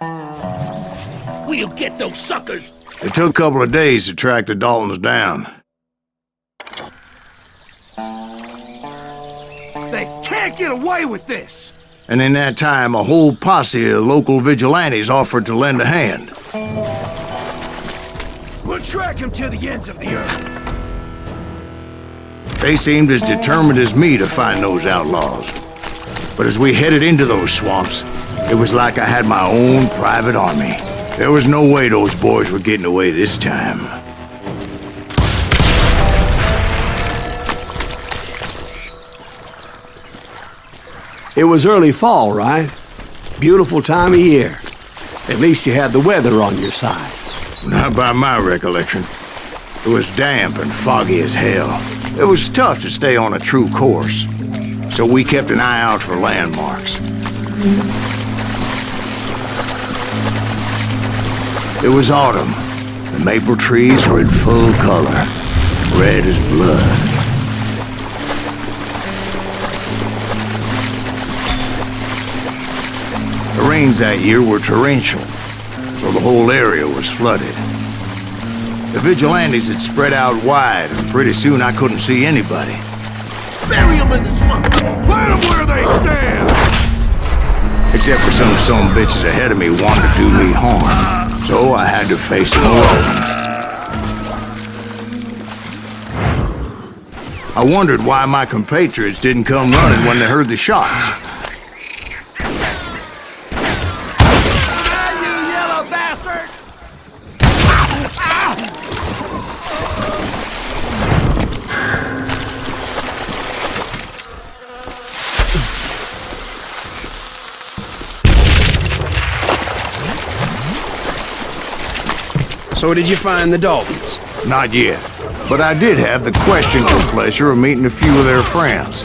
We'll get those suckers! It took a couple of days to track the Daltons down. They can't get away with this! And in that time, a whole posse of local vigilantes offered to lend a hand. We'll track him to the ends of the earth. They seemed as determined as me to find those outlaws. But as we headed into those swamps, it was like I had my own private army. There was no way those boys were getting away this time. It was early fall, right? Beautiful time of year. At least you had the weather on your side. Not by my recollection. It was damp and foggy as hell. It was tough to stay on a true course, so we kept an eye out for landmarks. It was autumn. The maple trees were in full color, red as blood. The rains that year were torrential, so the whole area was flooded. The vigilantes had spread out wide, and pretty soon I couldn't see anybody. Bury them in the swamp! Plant them where they stand! Except for some bitches ahead of me wanted to do me harm, so I had to face them alone. I wondered why my compatriots didn't come running when they heard the shots. So did you find the Daltons? Not yet, but I did have the questionable pleasure of meeting a few of their friends.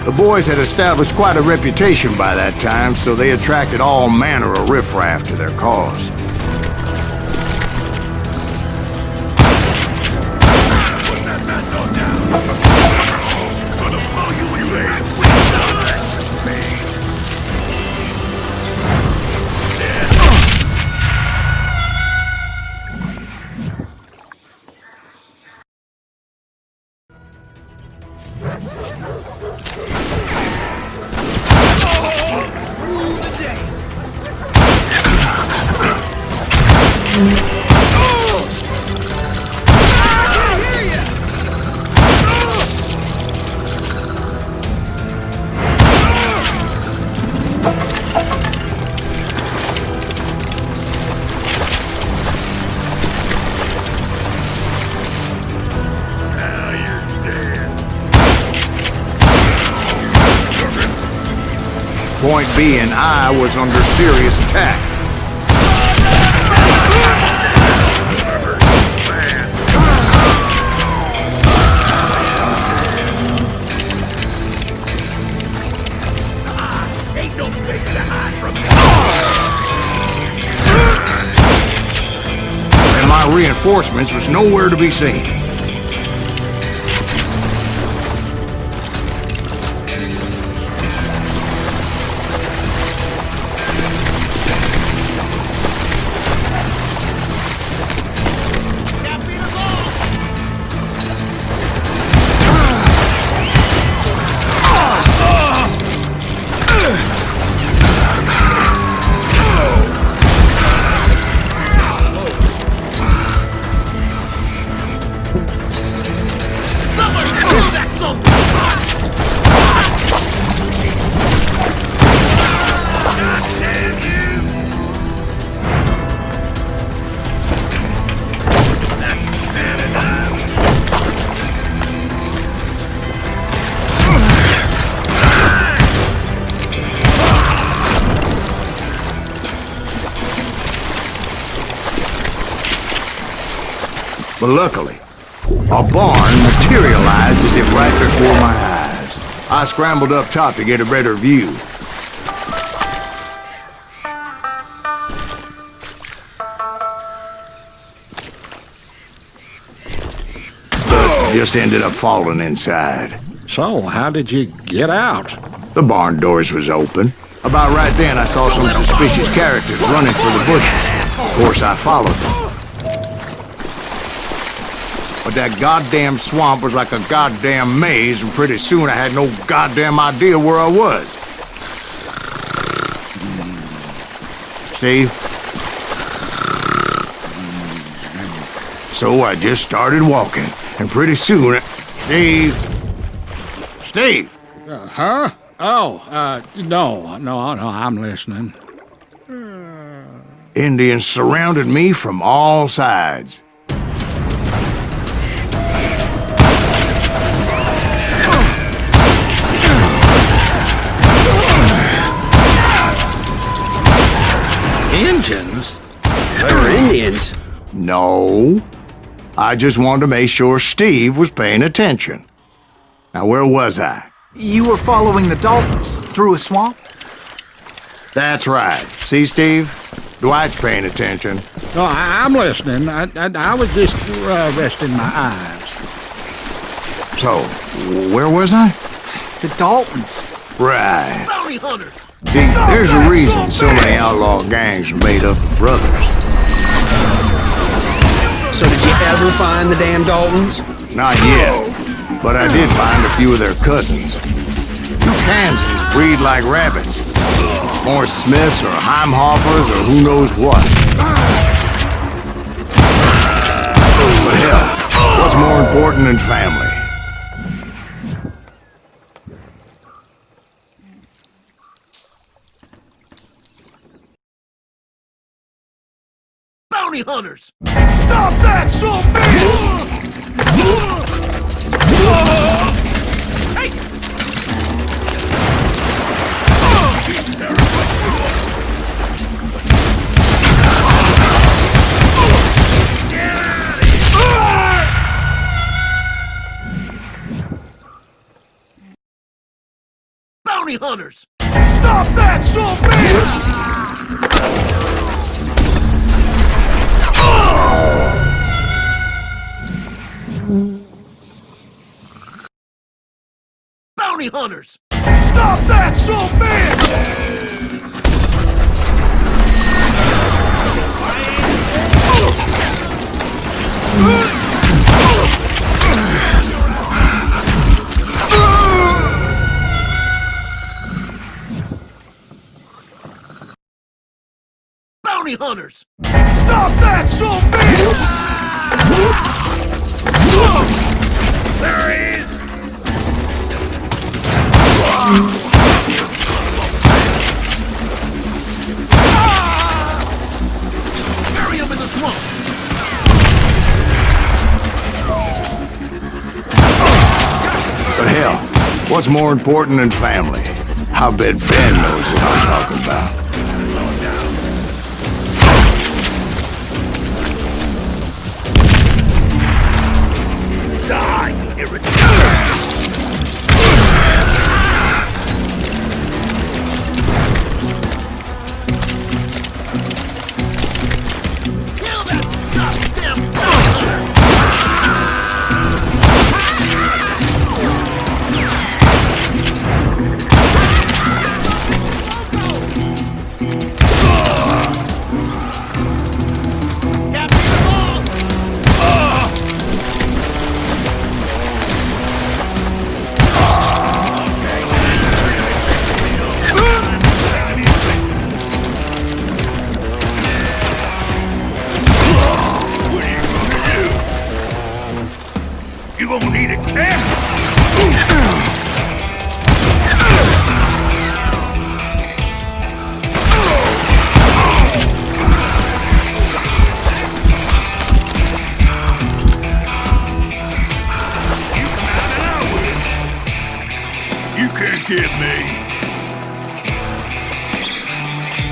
The boys had established quite a reputation by that time, so they attracted all manner of riffraff to their cause. Point being, I was under serious attack. Ain't no place to hide from me. And my reinforcements was nowhere to be seen. But luckily, a barn materialized as if right before my eyes. I scrambled up top to get a better view. Just ended up falling inside. So, how did you get out? The barn doors was open. About right then, I saw some suspicious characters running for the bushes. Of course, I followed them. But that goddamn swamp was like a goddamn maze, and pretty soon I had no goddamn idea where I was. Steve? So I just started walking, and pretty soon... Steve? Steve! Huh? Oh, no, I'm listening. Indians surrounded me from all sides. Indians? They were Indians. No. I just wanted to make sure Steve was paying attention. Now, where was I? You were following the Daltons through a swamp? That's right. See, Steve? Dwight's paying attention. No, I'm listening. I was just resting my eyes. So, where was I? The Daltons. Right. Bounty hunters! See, there's a reason so many outlaw gangs are made up of brothers. So did you ever find the damn Daltons? Not yet, but I did find a few of their cousins. Two Kansans breed like rabbits. More Smiths or Heimhoffers or who knows what. But hell, what's more important than family? Bounty hunters! Stop that, son of a bitch! Take it! Bounty hunters! Stop that, son of a bitch! Bounty hunters! Stop that, son of a bitch! Bounty hunters! Stop that, son of a bitch! There he is! Bury him in the swamp! But hell, what's more important than family? I bet Ben knows what I'm talking about. Die, you irritant! Kill that goddamn hunter! Captain Long! You gonna need a camera? You can't get me.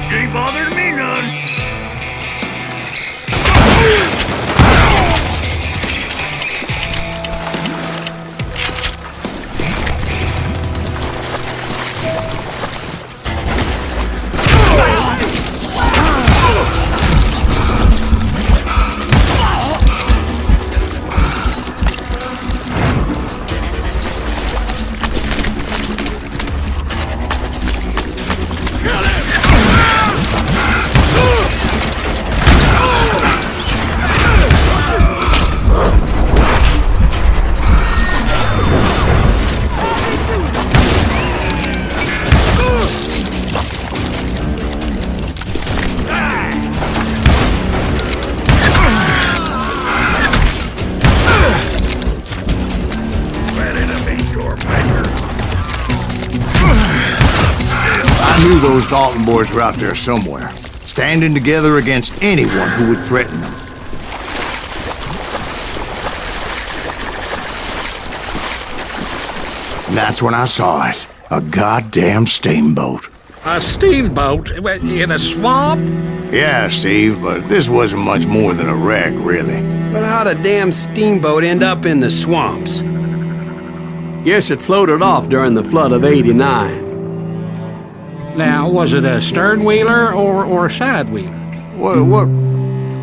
You ain't bothering me none. those Dalton boys were out there somewhere, standing together against anyone who would threaten them. And that's when I saw it. A goddamn steamboat. A steamboat in a swamp? Yeah, Steve, but this wasn't much more than a wreck, really. But how'd a damn steamboat end up in the swamps? Guess it floated off during the flood of '89. Now, was it a stern wheeler or a side wheeler? What?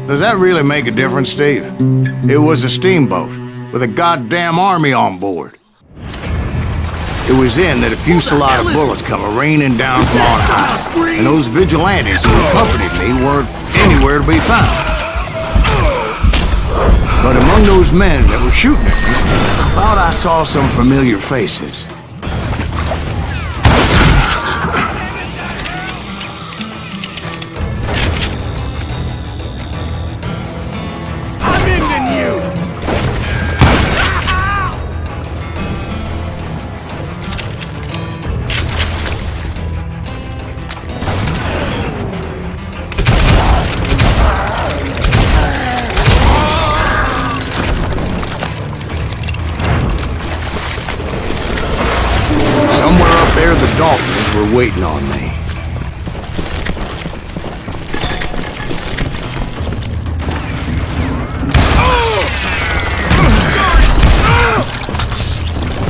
Does that really make a difference, Steve? It was a steamboat with a goddamn army on board. It was then that a fusillade of bullets come raining down from on high, and those vigilantes who accompanied me weren't anywhere to be found. But among those men that were shooting at me, I thought I saw some familiar faces. I'm ending you! Somewhere up there, the Daltons were waiting on me.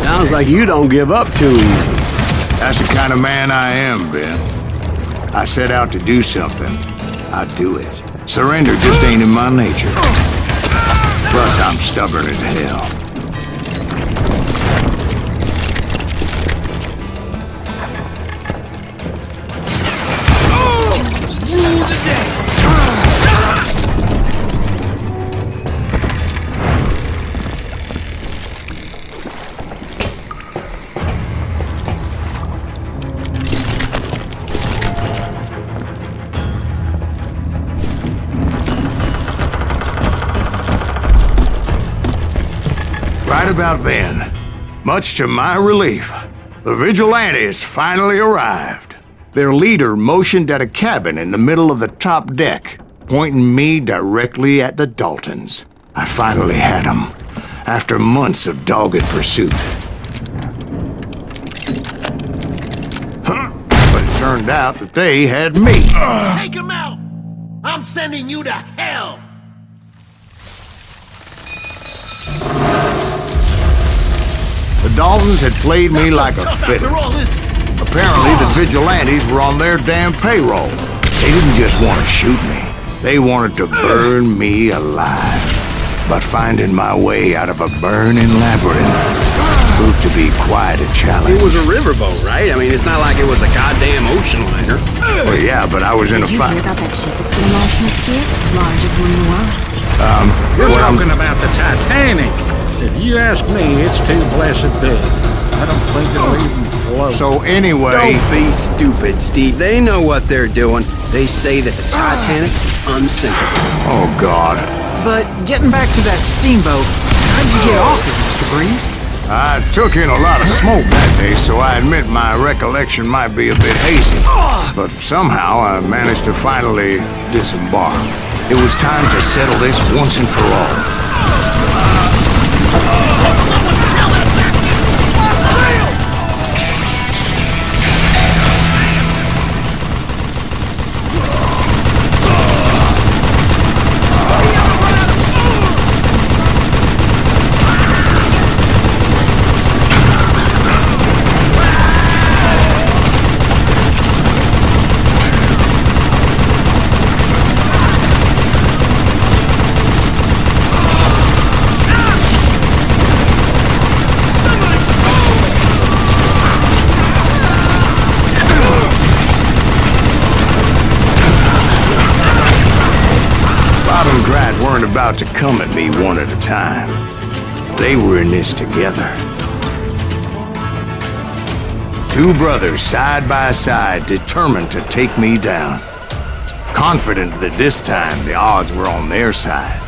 Sounds like you don't give up too easy. That's the kind of man I am, Ben. I set out to do something. I do it. Surrender just ain't in my nature. Plus, I'm stubborn as hell. Rule the day! Right about then, much to my relief, the vigilantes finally arrived. Their leader motioned at a cabin in the middle of the top deck, pointing me directly at the Daltons. I finally had them, after months of dogged pursuit. But it turned out that they had me. Take him out! I'm sending you to hell! The Daltons had played me like a Tough fiddle. after all this. Apparently, the vigilantes were on their damn payroll. They didn't just want to shoot me. They wanted to burn me alive. But finding my way out of a burning labyrinth proved to be quite a challenge. It was a riverboat, right? I mean, it's not like it was a goddamn ocean liner. Well, yeah, but I was in a Did you fight. hear about that ship that's gonna launch next year? Largest one in the world. You're talking about the Titanic. If you ask me, it's too blessed big. I don't think it'll even float. So anyway, Don't be stupid, Steve. They know what they're doing. They say that the Titanic is unsinkable. oh God, But getting back to that steamboat, how'd you get off it, Mr. Breeze? I took in a lot of smoke that day, so I admit my recollection might be a bit hazy. But somehow I managed to finally disembark. It was time to settle this once and for all. Weren't about to come at me one at a time. They were in this together. Two brothers side by side, determined to take me down. Confident that this time the odds were on their side.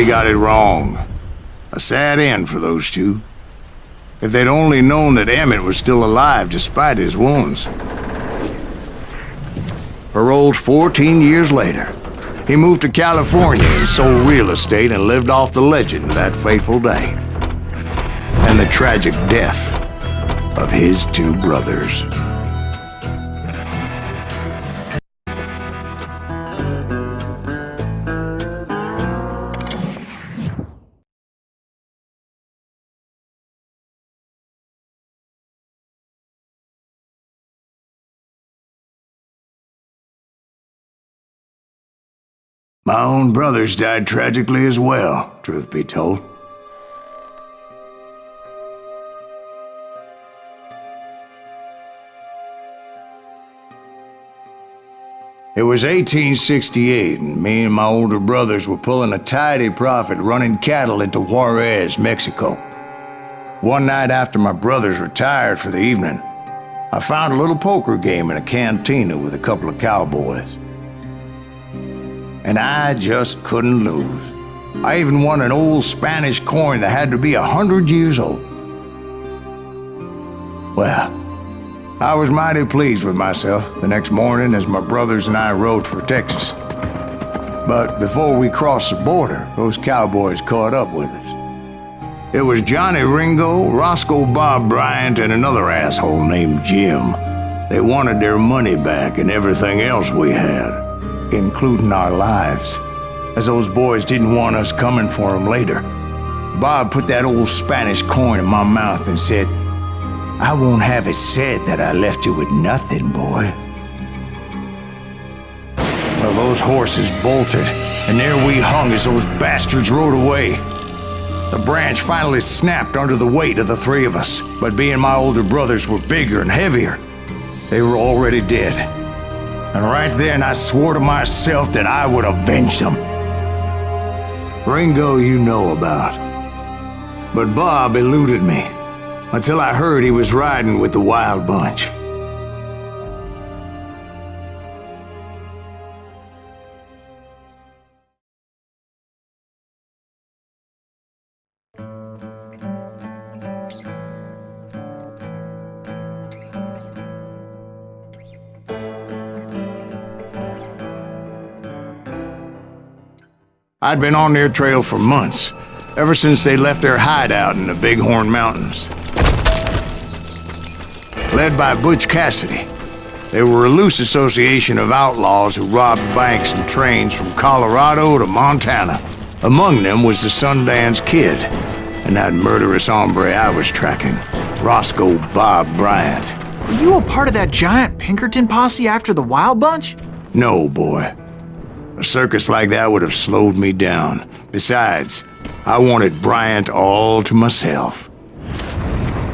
they got it wrong. A sad end for those two. If they'd only known that Emmett was still alive despite his wounds. Paroled 14 years later, he moved to California and sold real estate and lived off the legend of that fateful day. And the tragic death of his two brothers. My own brothers died tragically as well, truth be told. It was 1868, and me and my older brothers were pulling a tidy profit running cattle into Juarez, Mexico. One night after my brothers retired for the evening, I found a little poker game in a cantina with a couple of cowboys. And I just couldn't lose. I even won an old Spanish coin that had to be 100 years old. Well, I was mighty pleased with myself the next morning as my brothers and I rode for Texas. But before we crossed the border, those cowboys caught up with us. It was Johnny Ringo, Roscoe Bob Bryant, and another asshole named Jim. They wanted their money back and everything else we had, including our lives, as those boys didn't want us coming for them later. Bob put that old Spanish coin in my mouth and said, "I won't have it said that I left you with nothing, boy." Well, those horses bolted, and there we hung as those bastards rode away. The branch finally snapped under the weight of the three of us, but being my older brothers were bigger and heavier, they were already dead. And right then I swore to myself that I would avenge them. Ringo you know about. But Bob eluded me, until I heard he was riding with the Wild Bunch. I'd been on their trail for months, ever since they left their hideout in the Bighorn Mountains. Led by Butch Cassidy, they were a loose association of outlaws who robbed banks and trains from Colorado to Montana. Among them was the Sundance Kid, and that murderous hombre I was tracking, Roscoe Bob Bryant. Were you a part of that giant Pinkerton posse after the Wild Bunch? No, boy. A circus like that would have slowed me down. Besides, I wanted Bryant all to myself.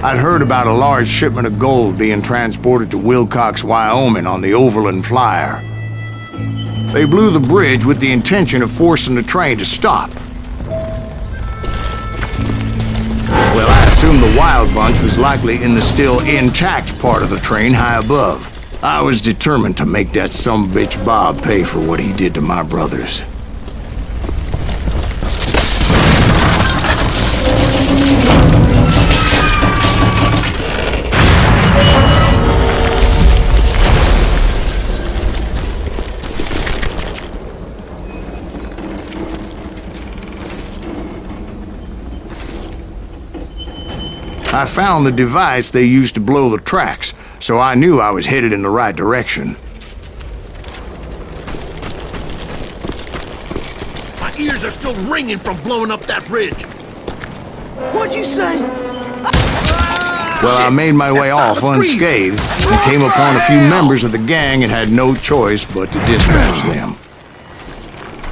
I'd heard about a large shipment of gold being transported to Wilcox, Wyoming on the Overland Flyer. They blew the bridge with the intention of forcing the train to stop. Well, I assumed the Wild Bunch was likely in the still intact part of the train high above. I was determined to make that sumbitch Bob pay for what he did to my brothers. I found the device they used to blow the tracks, so I knew I was headed in the right direction. My ears are still ringing from blowing up that bridge. What'd you say? Well, I made my way off unscathed and came upon a few members of the gang and had no choice but to dispatch them.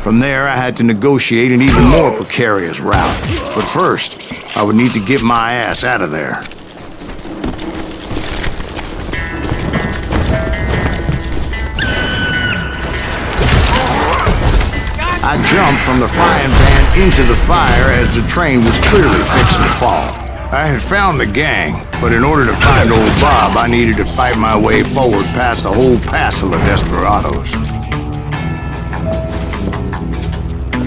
From there, I had to negotiate an even more precarious route. But first, I would need to get my ass out of there. I jumped from the frying pan into the fire as the train was clearly fixing to fall. I had found the gang, but in order to find old Bob, I needed to fight my way forward past a whole passel of desperados.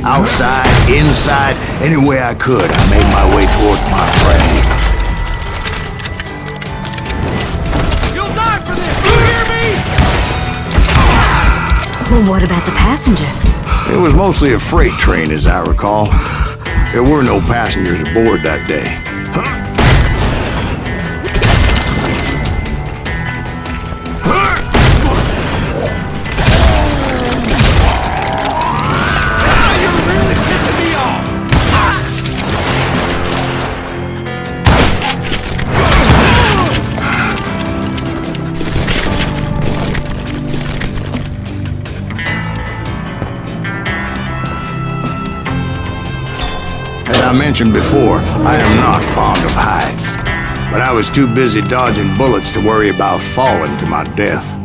Outside, inside, any way I could, I made my way towards my prey. You'll die for this! You hear me? Well, what about the passengers? It was mostly a freight train, as I recall. There were no passengers aboard that day. As I mentioned before, I am not fond of heights, but I was too busy dodging bullets to worry about falling to my death.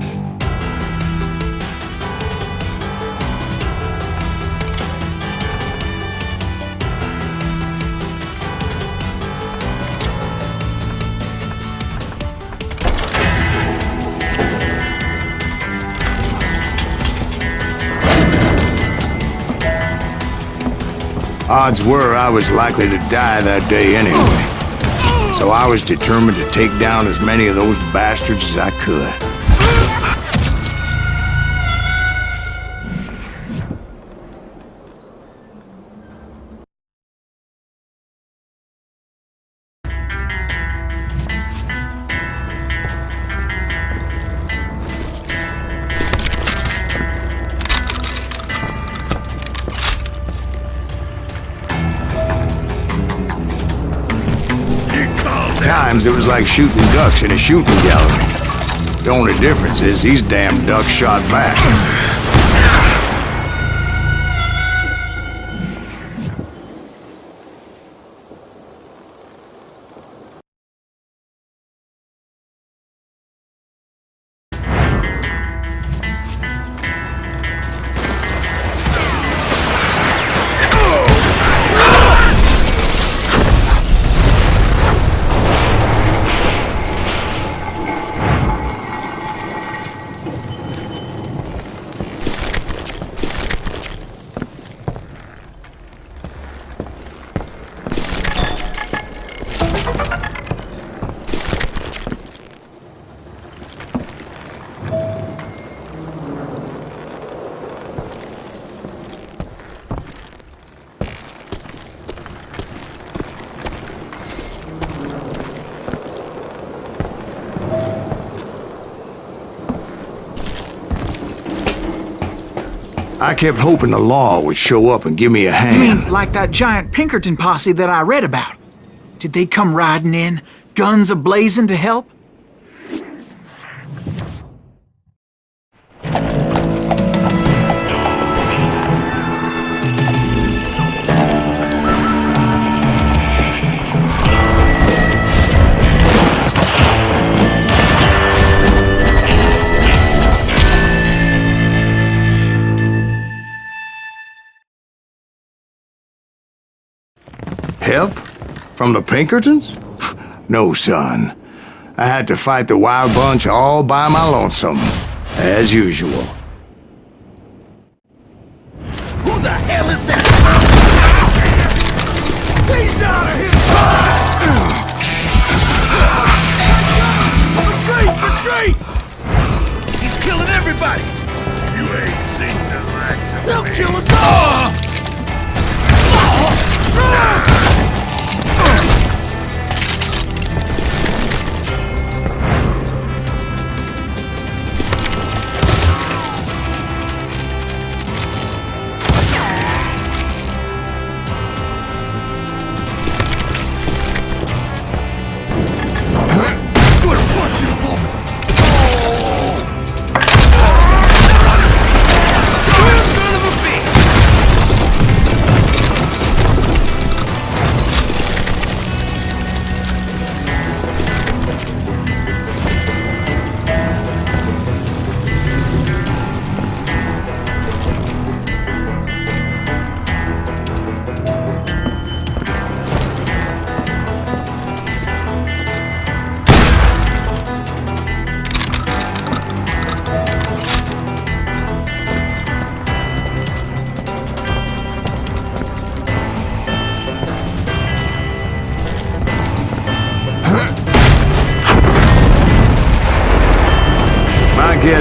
Odds were I was likely to die that day anyway, so I was determined to take down as many of those bastards as I could. Times it was like shooting ducks in a shooting gallery. The only difference is these damn ducks shot back. I kept hoping the law would show up and give me a You hand. mean like that giant Pinkerton posse that I read about? Did they come riding in, guns a-blazing to help? Help? From the Pinkertons? No, son. I had to fight the wild bunch all by my lonesome, as usual. Who the hell is that? He's out of here! Retreat! Retreat! He's killing everybody! You ain't seen the likes of He'll kill us all!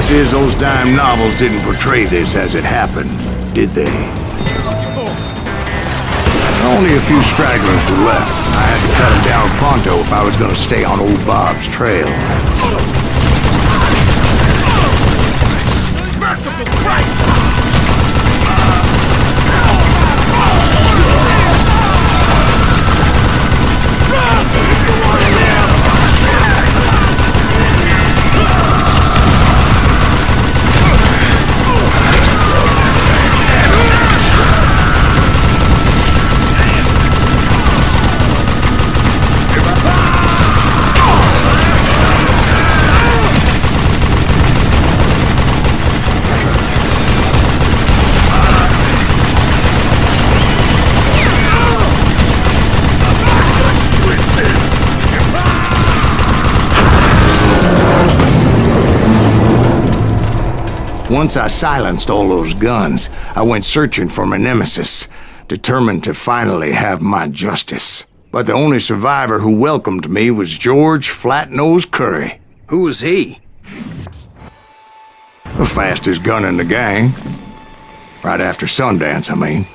Guess is those dime novels didn't portray this as it happened, did they? Only a few stragglers were left. I had to cut them down pronto if I was gonna stay on old Bob's trail. Merciful Christ! Once I silenced all those guns, I went searching for my nemesis, determined to finally have my justice. But the only survivor who welcomed me was George Flat-Nosed Curry. Who was he? The fastest gun in the gang. Right after Sundance, I mean.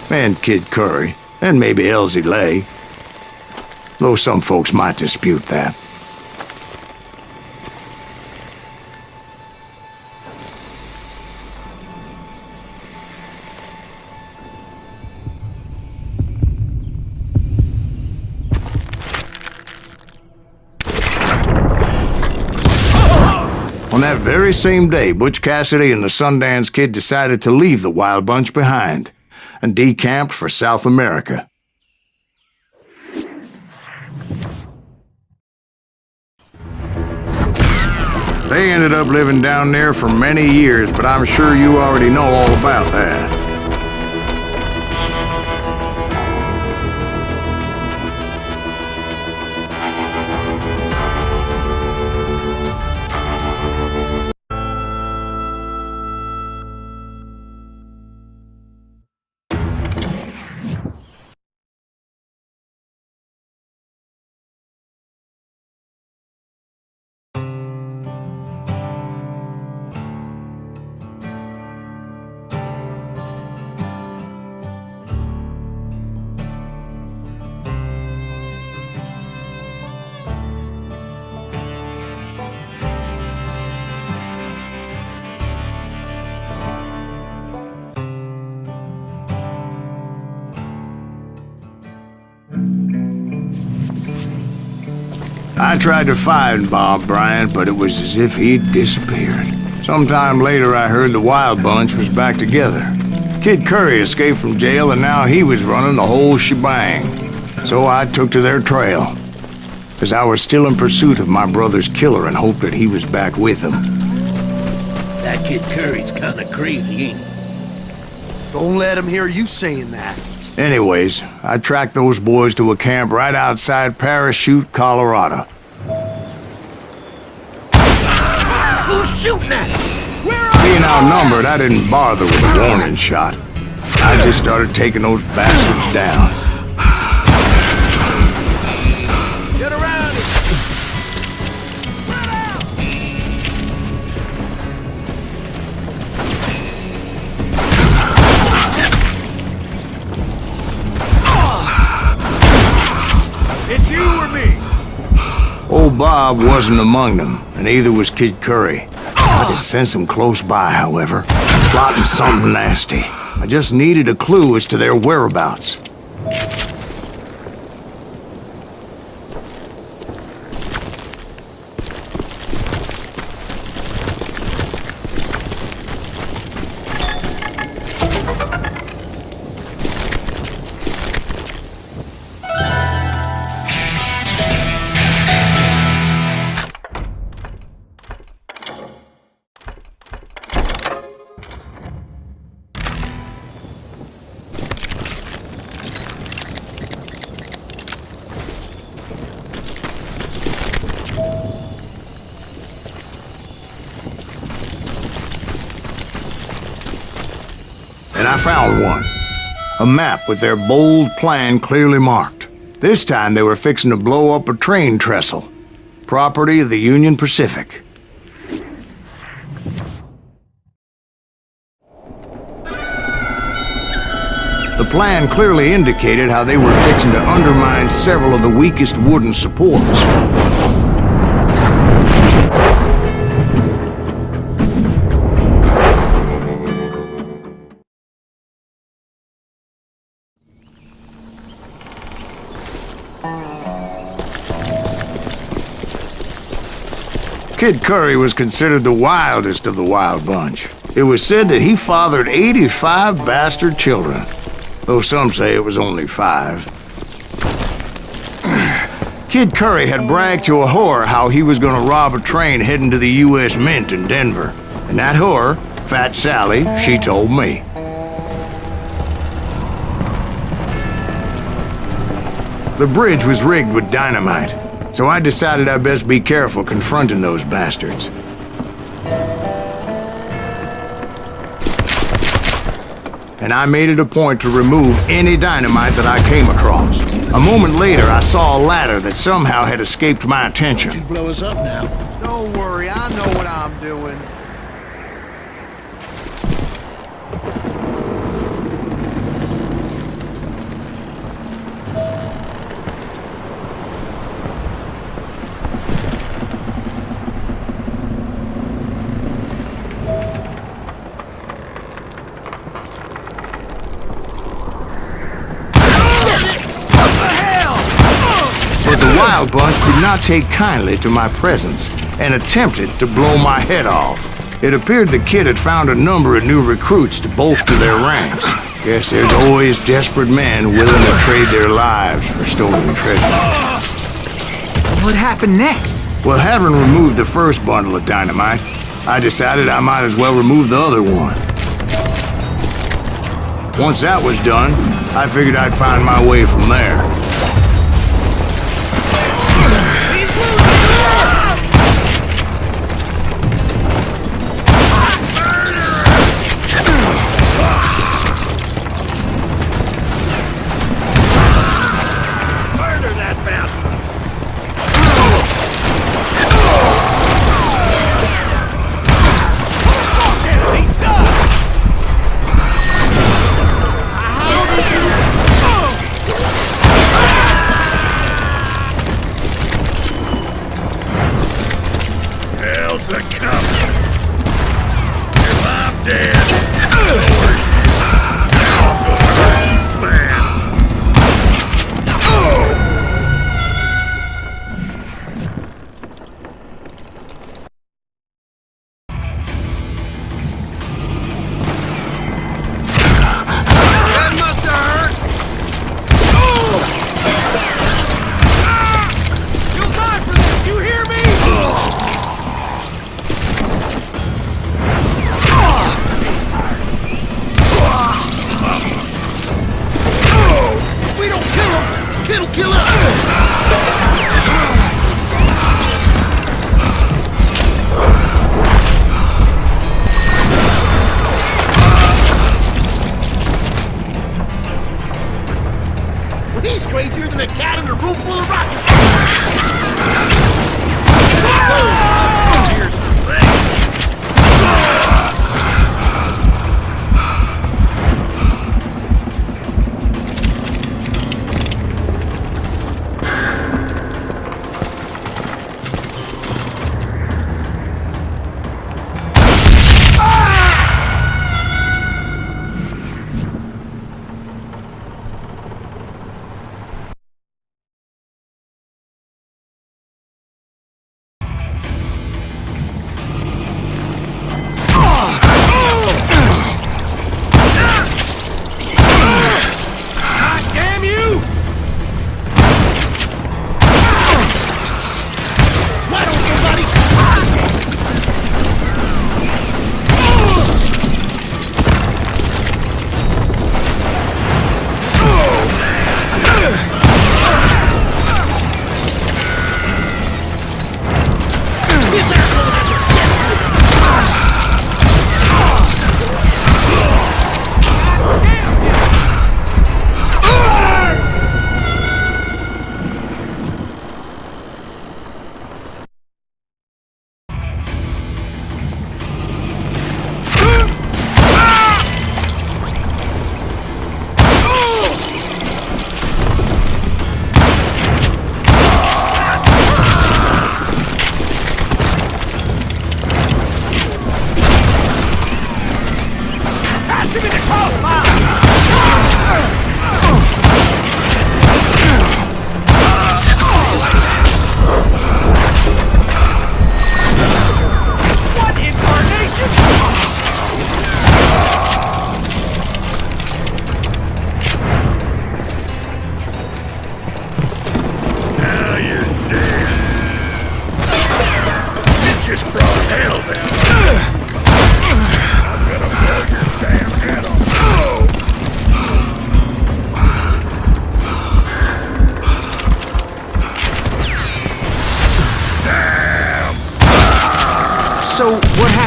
And Kid Curry, and maybe Elsie Lay. Though some folks might dispute that. On that very same day, Butch Cassidy and the Sundance Kid decided to leave the Wild Bunch behind and decamped for South America. They ended up living down there for many years, but I'm sure you already know all about that. I tried to find Bob Bryant, but it was as if he'd disappeared. Sometime later, I heard the Wild Bunch was back together. Kid Curry escaped from jail, and now he was running the whole shebang. So I took to their trail, as I was still in pursuit of my brother's killer and hoped that he was back with him. That Kid Curry's kinda crazy, ain't he? Don't let him hear you saying that. Anyways, I tracked those boys to a camp right outside Parachute, Colorado. Who's shooting at us? Being outnumbered, I didn't bother with a warning shot. I just started taking those bastards down. Get around it! It's you or me! Old Bob wasn't among them, and neither was Kid Curry. I could sense him close by, however, plotting something nasty. I just needed a clue as to their whereabouts. And I found one. A map with their bold plan clearly marked. This time they were fixing to blow up a train trestle. Property of the Union Pacific. The plan clearly indicated how they were fixing to undermine several of the weakest wooden supports. Kid Curry was considered the wildest of the wild bunch. It was said that he fathered 85 bastard children, though some say it was only 5. Kid Curry had bragged to a whore how he was gonna rob a train heading to the U.S. Mint in Denver. And that whore, Fat Sally, she told me. The bridge was rigged with dynamite, so I decided I'd best be careful confronting those bastards. And I made it a point to remove any dynamite that I came across. A moment later, I saw a ladder that somehow had escaped my attention. You blow us up now. Don't worry, I know what I'm doing. But the wild bunch did not take kindly to my presence and attempted to blow my head off. It appeared the kid had found a number of new recruits to bolster their ranks. Guess there's always desperate men willing to trade their lives for stolen treasure. What happened next? Well, having removed the first bundle of dynamite, I decided I might as well remove the other one. Once that was done, I figured I'd find my way from there.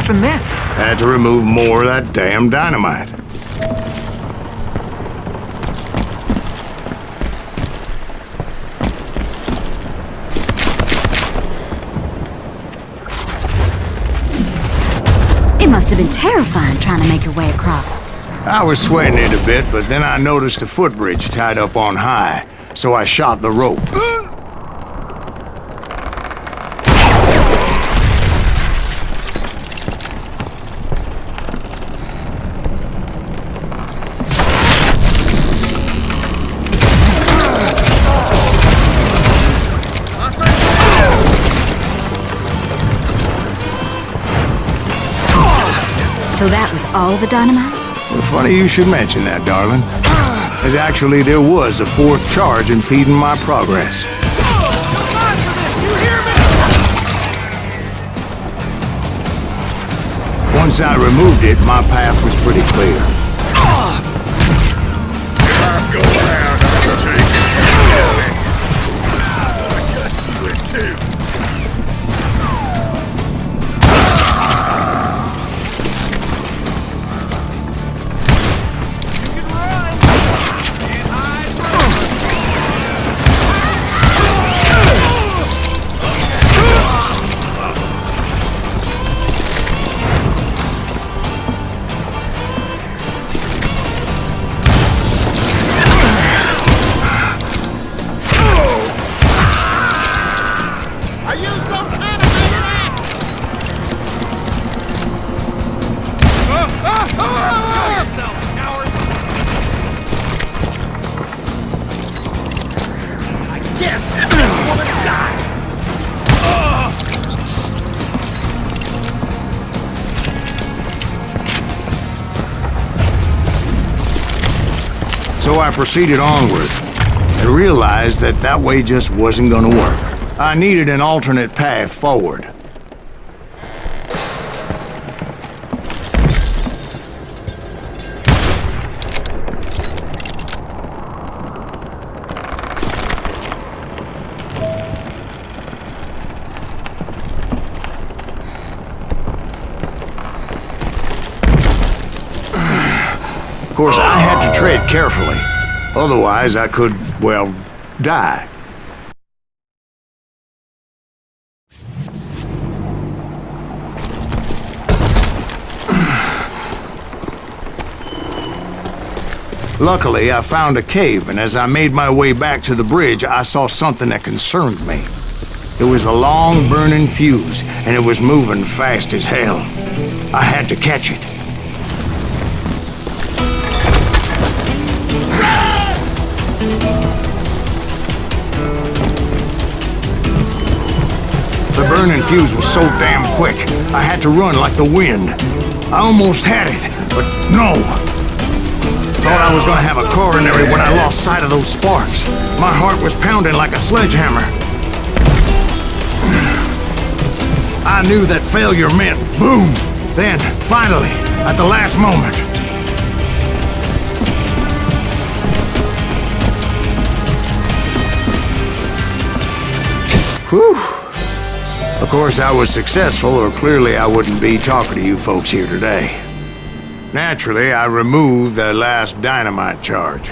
happened then? Had to remove more of that damn dynamite. It must have been terrifying trying to make your way across. I was sweating it a bit, but then I noticed a footbridge tied up on high, so I shot the rope. So that was all the dynamite? Well, funny you should mention that, darling. As actually, there was a fourth charge impeding my progress. Once I removed it, my path was pretty clear. Go around, I'll take it. I got you in too. So I proceeded onward and realized that that way just wasn't gonna work. I needed an alternate path forward. Of course, I had to tread carefully. Otherwise, I could, well, die. Luckily, I found a cave, and as I made my way back to the bridge, I saw something that concerned me. It was a long burning fuse, and it was moving fast as hell. I had to catch it. The burning fuse was so damn quick, I had to run like the wind. I almost had it, but no. Thought I was gonna have a coronary when I lost sight of those sparks. My heart was pounding like a sledgehammer. I knew that failure meant boom. Then, finally, at the last moment, whew. Of course, I was successful, or clearly I wouldn't be talking to you folks here today. Naturally, I removed the last dynamite charge.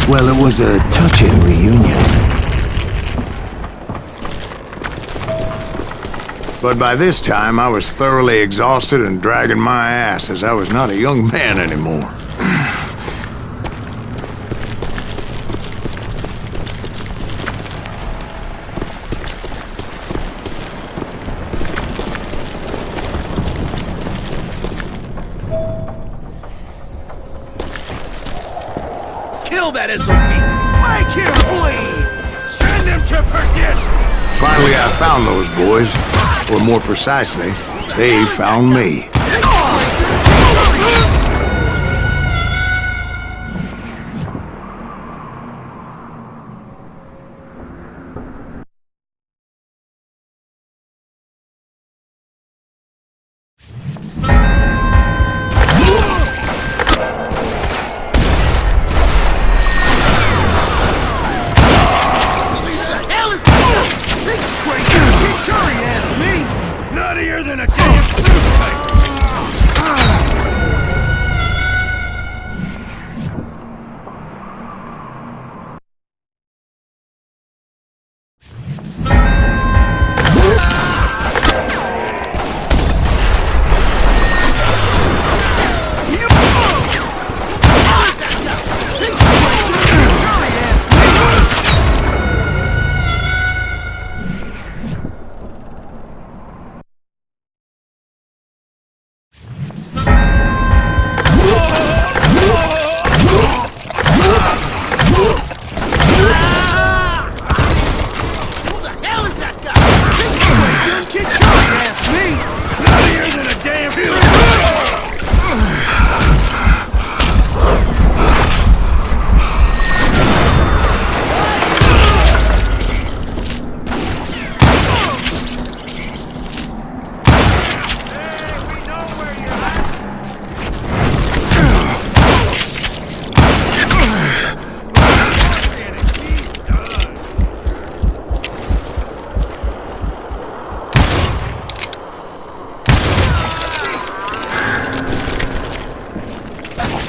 Well, it was a touching reunion. But by this time, I was thoroughly exhausted and dragging my ass, as I was not a young man anymore. Kill that SOB! Make him bleed! Send him to perdition! Finally, I found those boys. Or more precisely, they found me. Not Nuttier than a damn fruitcake!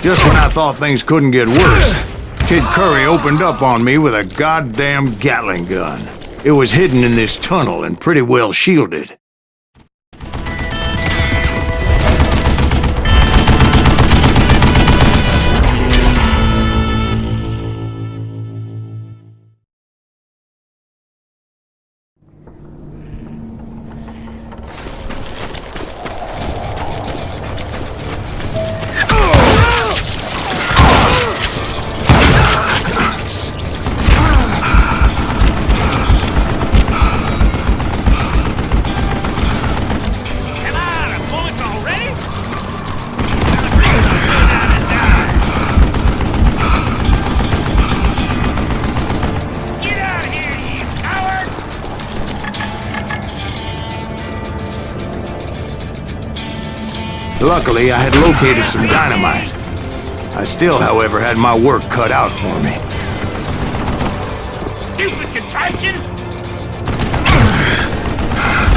Just when I thought things couldn't get worse, Kid Curry opened up on me with a goddamn Gatling gun. It was hidden in this tunnel and pretty well shielded. Luckily, I had located some dynamite. I still, however, had my work cut out for me. Stupid contraption!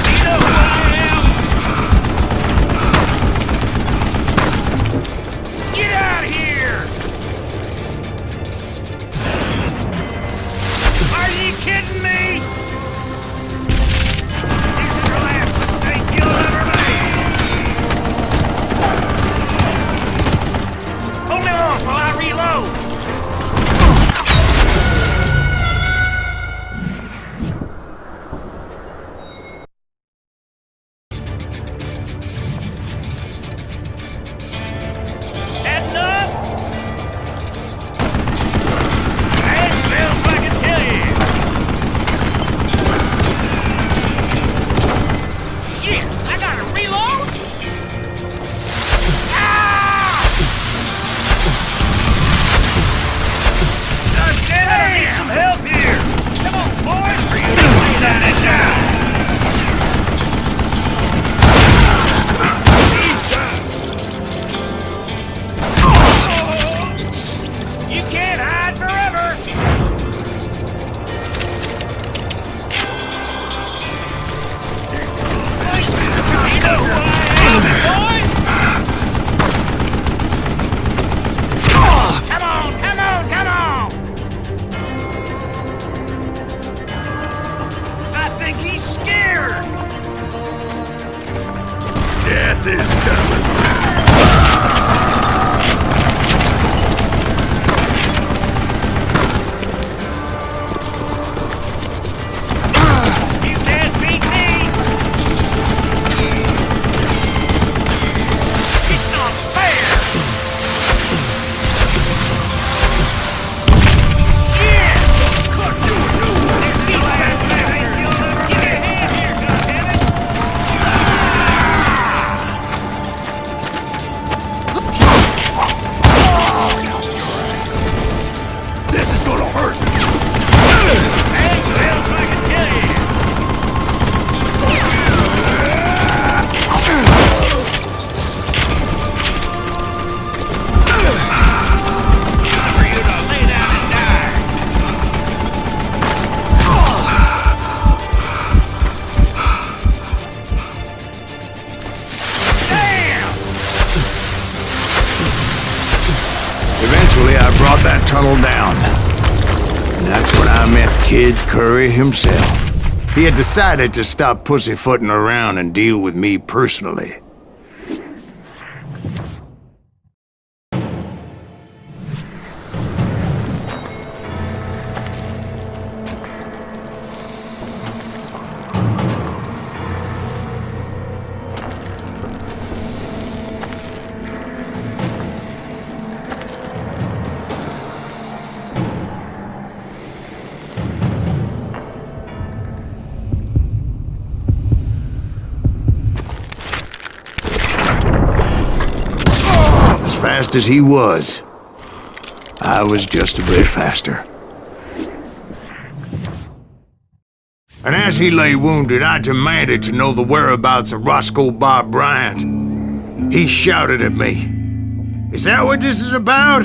You know who I am! Get out of here! Are you kidding me? This is the last mistake you'll ever make! Hold me off while I reload! Death is coming. You can't beat me. It's not fair. Shit! Cut you a new one. There's the last bastard. Give me a hand here, goddammit. brought that tunnel down. And that's when I met Kid Curry himself. He had decided to stop pussyfooting around and deal with me personally. Fast as he was, I was just a bit faster. And as he lay wounded, I demanded to know the whereabouts of Roscoe Bob Bryant. He shouted at me, "Is that what this is about?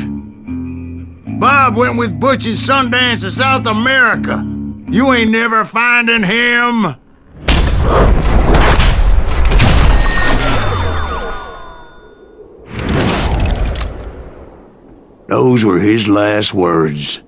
Bob went with Butch and Sundance to South America. You ain't never finding him." Those were his last words.